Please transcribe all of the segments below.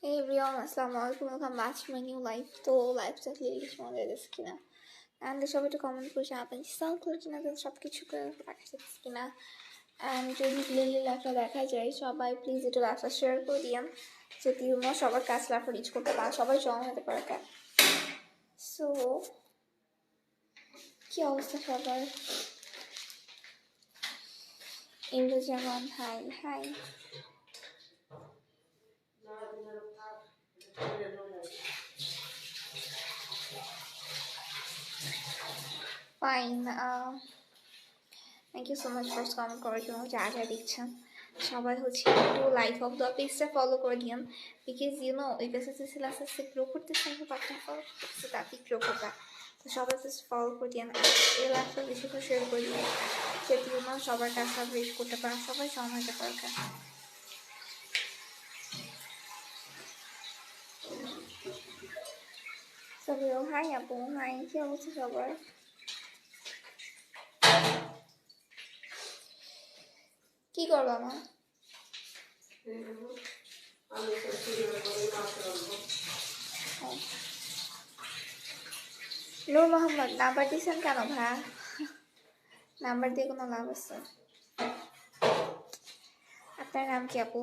Hey everyone, Assalamualaikum. Welcome back to my new live. তো লাইভটা clearly শোনা যাচ্ছে কিনা অ্যান্ড সবাই একটু কমেন্ট করে জানাবেন সাউন্ড কোয়ালিটি না সব কিছু দেখা যাচ্ছে কিনা অ্যান্ড যদি ক্লিয়ারলি লাইভটা দেখা যায় সবাই প্লিজ একটু লাইভটা শেয়ার করে দিন যাতে সবার কাছে লাইভটা রিচ করতে পারে সবাই জয়েন হতে পারে কেন সো কী অবস্থা সবার Indrajaman hi hi Fine. Thank you so much for comment করার জন্য যা যা দেখছেন সবাই হচ্ছে একটু লাইক অফ দ্য পেজটা ফলো করে দিন বিকজ ওই পেজে সিলেবাসে গ্রো করতেছে পার্টনার ফলো করতেছে তাতে গ্রো করবে তো সবাই জাস্ট ফলো করে দিন এই লাইফটা বেশি করে শেয়ার করে দিন যাতে সবার কাছে রিচ করতে পারেন সবাই সময় হতে পারবে সবাই হাই আপু হাই কি অবস্থা সবার কি করবো মা নূর মোহাম্মদ নাম্বার দিয়েছেন কেন ভাইয়া নাম্বার দিয়ে কোনো লাভ আছে আপনার নাম কি আপু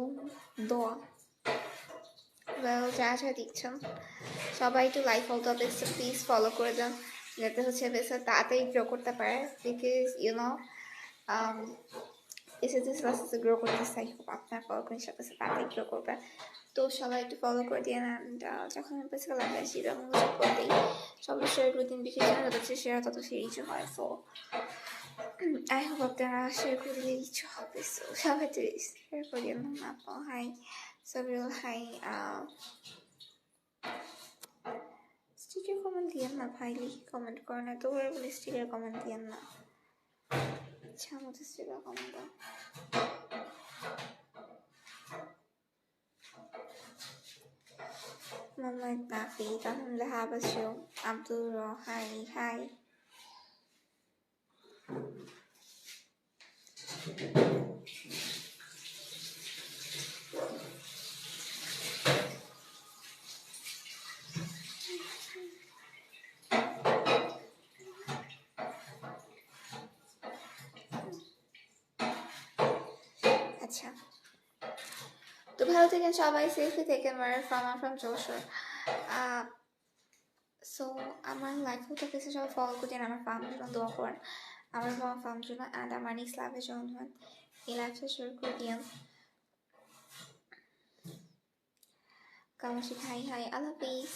দোয়া যা যা দিচ্ছেন সবাই একটু like all the best please follow করে দেন যাতে হচ্ছে বেশ তাড়াতাড়ি গ্রো করতে পারে বিকজ এসএসসি ক্লাসে গ্রো করতে চাই আপনার ফলো করে সাথে সাথে তাড়াতাড়ি গ্রো করবে তো সবাই একটু ফলো করে দিয়ে অ্যান্ড যখন আমি বেসিক লাইভে আসি তখন করতেই সবাই শেয়ার করে দিন বিকজ যত হচ্ছে শেয়ার তত সে রিচ হয় সো আই হোপ আপনারা শেয়ার করে দিলে রিচ হবে সো সবাই তো শেয়ার করে দিন আপু হাই সবিল হাই স্টিকার কমেন্ট দিয়েন না ভাই লিখে কমেন্ট করেন এত করে বলে স্টিকার কমেন্ট দিয়েন না ইচ্ছা মতো স্টিকার কমেন্ট দাও Mohammed Nafi, Alhamdulillah Habasyo, Abdul Rohai, hi. আচ্ছা তো ভালো থাকেন সবাই সেফলি থাকেন ফ্রম যশোর সো আমার লাইফ থেকে সবাই ফলো করতেন আমার ফার্মের জন্য দোয়া করেন আমার ফার্মের জন্য অ্যান্ড আমার নেক্সট লাইফে জয়েন হন এই লাইফটা শেয়ার করে দিন কামশিক হাই হাই আল্লাহ হাফিজ